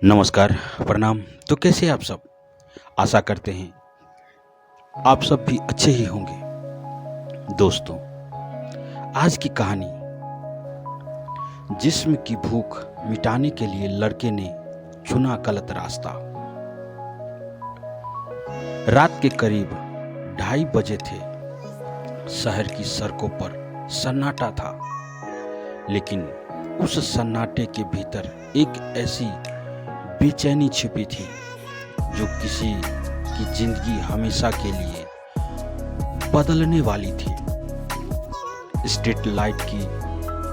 नमस्कार, प्रणाम। तो कैसे हैं आप सब? आशा करते हैं आप सब भी अच्छे ही होंगे। दोस्तों, आज की कहानी जिस्म की भूख मिटाने के लिए लड़के ने चुना गलत रास्ता। रात के करीब 2:30 बजे थे। शहर की सड़कों पर सन्नाटा था, लेकिन उस सन्नाटे के भीतर एक ऐसी बेचैनी छिपी थी जो किसी की जिंदगी हमेशा के लिए बदलने वाली थी। स्ट्रीट लाइट की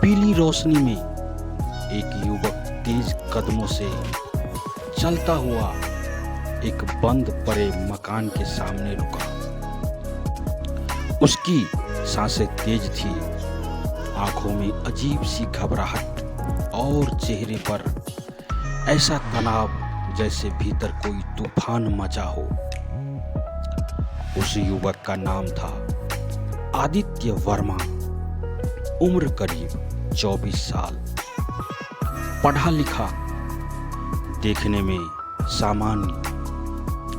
पीली रोशनी में एक युवक तेज कदमों से चलता हुआ एक बंद पड़े मकान के सामने रुका। उसकी सांसें तेज थी, आंखों में अजीब सी घबराहट और चेहरे पर ऐसा तनाव जैसे भीतर कोई तूफान मचा हो। उस युवक का नाम था आदित्य वर्मा। उम्र करीब 24 साल। पढ़ा लिखा, देखने में सामान्य,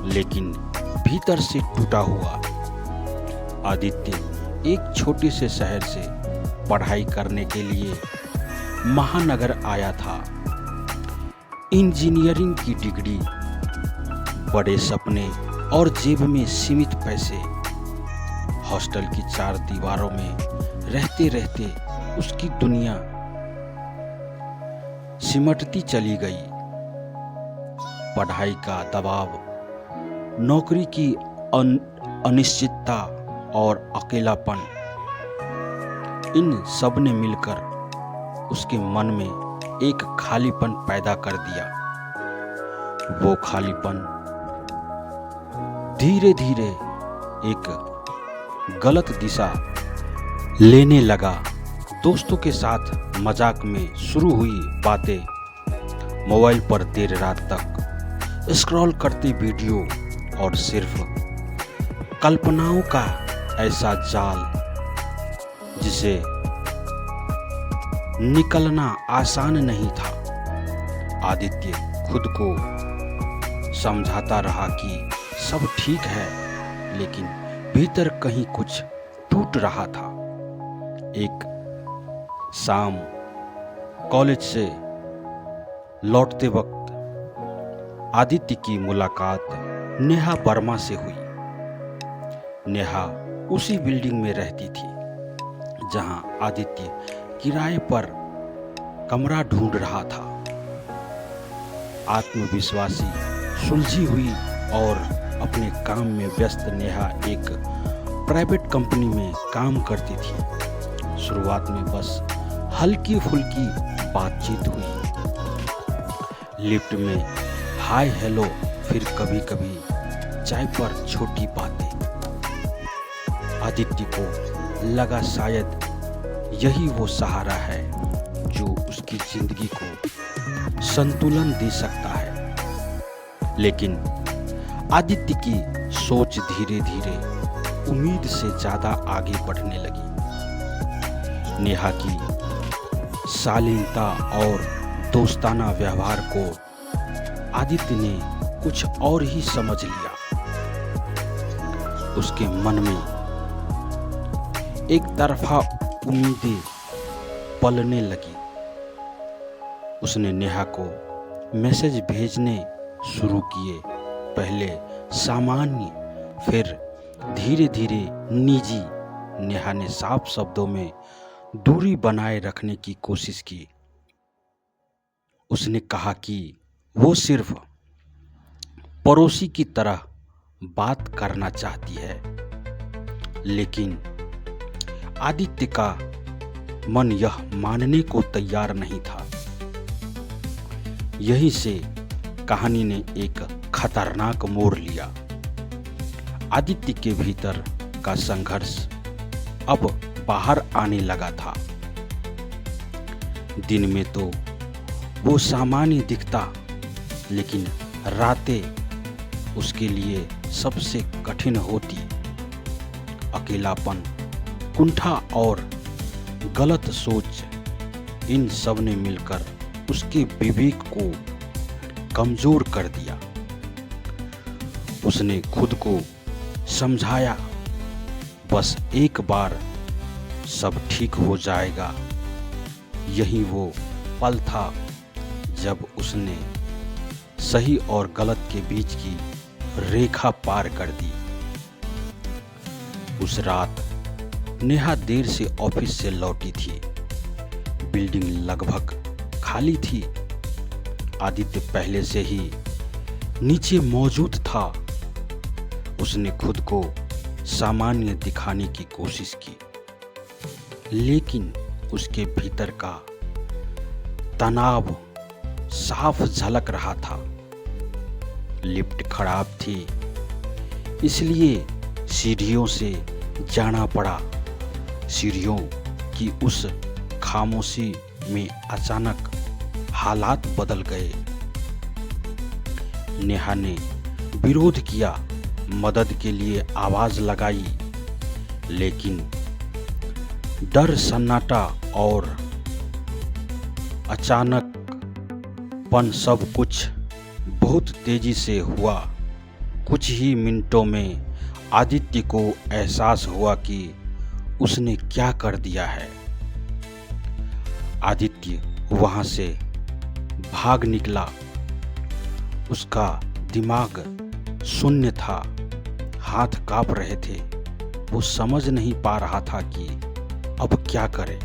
लेकिन भीतर से टूटा हुआ। आदित्य एक छोटे से शहर से पढ़ाई करने के लिए महानगर आया था। इंजीनियरिंग की डिग्री, बड़े सपने और जेब में सीमित पैसे। हॉस्टल की 4 दीवारों में रहते रहते उसकी दुनिया सिमटती चली गई। पढ़ाई का दबाव, नौकरी की अनिश्चितता और अकेलापन, इन सब ने मिलकर उसके मन में एक खालीपन पैदा कर दिया। वो खालीपन धीरे धीरे एक गलत दिशा लेने लगा। दोस्तों के साथ मजाक में शुरू हुई बातें मोबाइल पर देर रात तक स्क्रॉल करते वीडियो और सिर्फ कल्पनाओं का ऐसा जाल जिसे निकलना आसान नहीं था। आदित्य खुद को समझाता रहा कि सब ठीक है, लेकिन भीतर कहीं कुछ टूट रहा था। एक शाम कॉलेज से लौटते वक्त आदित्य की मुलाकात नेहा वर्मा से हुई। नेहा उसी बिल्डिंग में रहती थी जहां आदित्य किराए पर कमरा ढूंढ रहा था। आत्मविश्वासी, सुलझी हुई और अपने काम में व्यस्त नेहा एक प्राइवेट कंपनी में काम करती थी। शुरुआत में बस हल्की फुल्की बातचीत हुई, लिफ्ट में हाय हेलो, फिर कभी कभी चाय पर छोटी बातें। आदित्य को लगा शायद यही वो सहारा है जो उसकी जिंदगी को संतुलन दे सकता है। लेकिन आदित्य की सोच धीरे धीरे उम्मीद से ज्यादा आगे बढ़ने लगी। नेहा की शालीनता और दोस्ताना व्यवहार को आदित्य ने कुछ और ही समझ लिया। उसके मन में एक तरफा उम्मीदें पलने लगी। उसने नेहा को मैसेज भेजने शुरू किए, पहले सामान्य, फिर धीरे धीरे निजी। नेहा ने साफ शब्दों में दूरी बनाए रखने की कोशिश की। उसने कहा कि वो सिर्फ पड़ोसी की तरह बात करना चाहती है, लेकिन आदित्य का मन यह मानने को तैयार नहीं था। यहीं से कहानी ने एक खतरनाक मोड़ लिया। आदित्य के भीतर का संघर्ष अब बाहर आने लगा था। दिन में तो वो सामान्य दिखता, लेकिन रातें उसके लिए सबसे कठिन होती। अकेलापन, कुंठा और गलत सोच, इन सब ने मिलकर उसके विवेक को कमजोर कर दिया। उसने खुद को समझाया, बस एक बार सब ठीक हो जाएगा। यही वो पल था जब उसने सही और गलत के बीच की रेखा पार कर दी। उस रात नेहा देर से ऑफिस से लौटी थी। बिल्डिंग लगभग खाली थी। आदित्य पहले से ही नीचे मौजूद था। उसने खुद को सामान्य दिखाने की कोशिश की, लेकिन उसके भीतर का तनाव साफ झलक रहा था। लिफ्ट खराब थी, इसलिए सीढ़ियों से जाना पड़ा। सीढ़ियों की उस खामोशी में अचानक हालात बदल गए। नेहा ने विरोध किया, मदद के लिए आवाज लगाई, लेकिन डर, सन्नाटा और अचानकपन सब कुछ बहुत तेजी से हुआ। कुछ ही मिनटों में आदित्य को एहसास हुआ कि उसने क्या कर दिया है। आदित्य वहां से भाग निकला। उसका दिमाग शून्य था, हाथ कांप रहे थे। वो समझ नहीं पा रहा था कि अब क्या करे।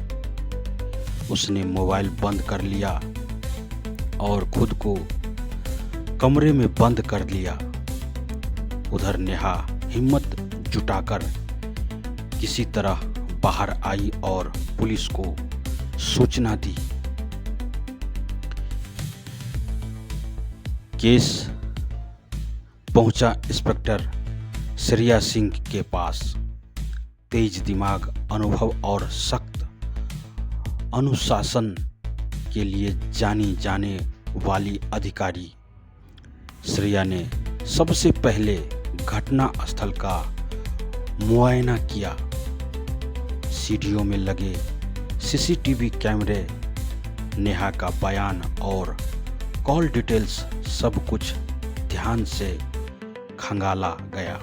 उसने मोबाइल बंद कर लिया और खुद को कमरे में बंद कर लिया। उधर नेहा हिम्मत जुटाकर किसी तरह बाहर आई और पुलिस को सूचना दी। केस पहुंचा इंस्पेक्टर श्रेया सिंह के पास। तेज दिमाग, अनुभव और सख्त अनुशासन के लिए जानी जाने वाली अधिकारी श्रेया ने सबसे पहले घटना स्थल का मुआयना किया। सीढ़ियों में लगे सीसीटीवी कैमरे, नेहा का बयान और कॉल डिटेल्स सब कुछ ध्यान से खंगाला गया।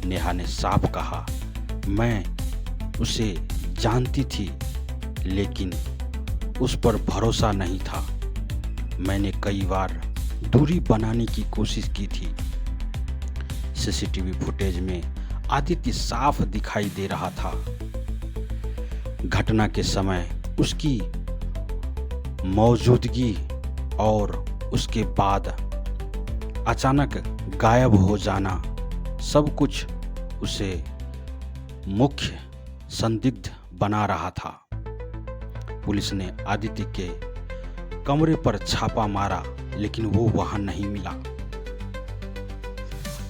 नेहा ने साफ कहा, मैं उसे जानती थी, लेकिन उस पर भरोसा नहीं था। मैंने कई बार दूरी बनाने की कोशिश की थी। सीसीटीवी फुटेज में आदित्य साफ दिखाई दे रहा था। घटना के समय उसकी मौजूदगी और उसके बाद अचानक गायब हो जाना, सब कुछ उसे मुख्य संदिग्ध बना रहा था। पुलिस ने आदित्य के कमरे पर छापा मारा, लेकिन वो वहां नहीं मिला।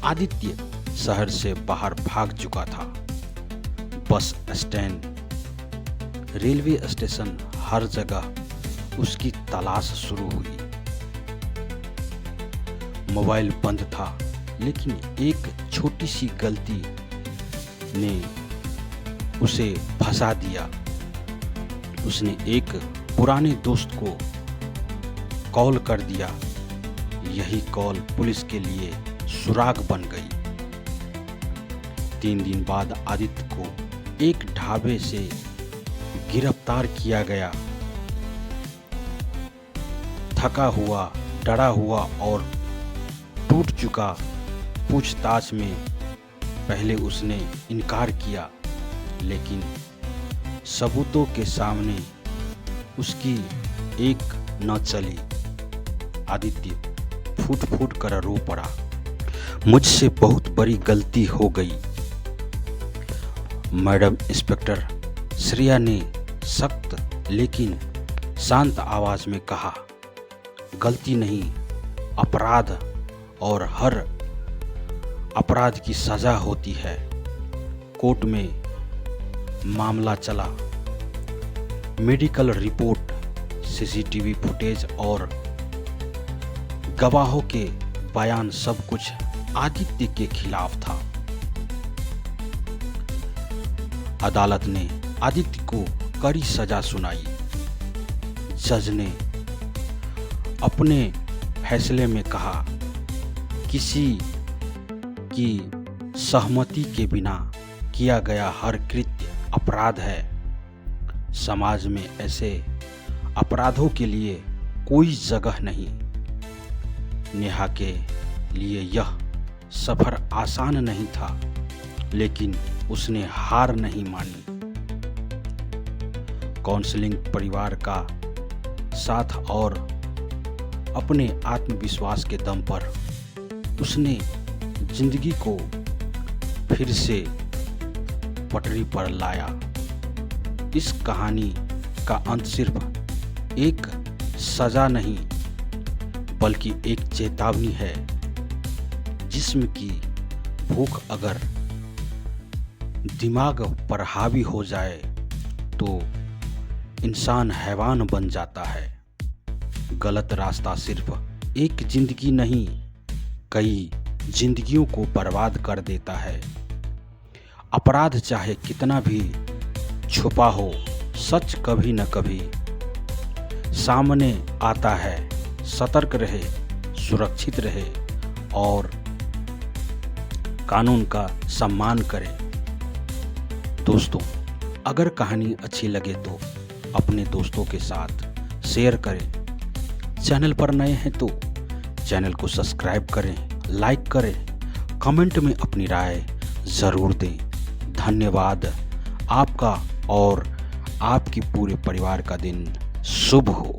आदित्य शहर से बाहर भाग चुका था। बस स्टैंड, रेलवे स्टेशन, हर जगह उसकी तलाश शुरू हुई। मोबाइल बंद था, लेकिन एक छोटी सी गलती ने उसे फंसा दिया। उसने एक पुराने दोस्त को कॉल कर दिया। यही कॉल पुलिस के लिए सुराग बन गई। 3 दिन बाद आदित्य को एक ढाबे से गिरफ्तार किया गया। थका हुआ, डरा हुआ और टूट चुका। पूछताछ में पहले उसने इनकार किया, लेकिन सबूतों के सामने उसकी एक न चली। आदित्य फूट फूट कर रो पड़ा, मुझसे बहुत बड़ी गलती हो गई। मैडम इंस्पेक्टर श्रेया ने सख्त लेकिन शांत आवाज में कहा, गलती नहीं, अपराध, और हर अपराध की सजा होती है। कोर्ट में मामला चला। मेडिकल रिपोर्ट, सीसीटीवी फुटेज और गवाहों के बयान, सब कुछ आदित्य के खिलाफ था। अदालत ने आदित्य को कड़ी सजा सुनाई। जज ने अपने फैसले में कहा, किसी की सहमति के बिना किया गया हर कृत्य अपराध है। समाज में ऐसे अपराधों के लिए कोई जगह नहीं। नेहा के लिए यह सफर आसान नहीं था, लेकिन उसने हार नहीं मानी। काउंसलिंग, परिवार का साथ और अपने आत्मविश्वास के दम पर उसने जिंदगी को फिर से पटरी पर लाया। इस कहानी का अंत सिर्फ एक सजा नहीं, बल्कि एक चेतावनी है। जिस्म की भूख अगर दिमाग पर हावी हो जाए तो इंसान हैवान बन जाता है। गलत रास्ता सिर्फ एक जिंदगी नहीं, कई जिंदगियों को बर्बाद कर देता है। अपराध चाहे कितना भी छुपा हो, सच कभी न कभी सामने आता है। सतर्क रहे, सुरक्षित रहे और कानून का सम्मान करें। दोस्तों, अगर कहानी अच्छी लगे तो अपने दोस्तों के साथ शेयर करें। चैनल पर नए हैं तो चैनल को सब्सक्राइब करें, लाइक करें, कमेंट में अपनी राय ज़रूर दें। धन्यवाद। आपका और आपके पूरे परिवार का दिन शुभ हो।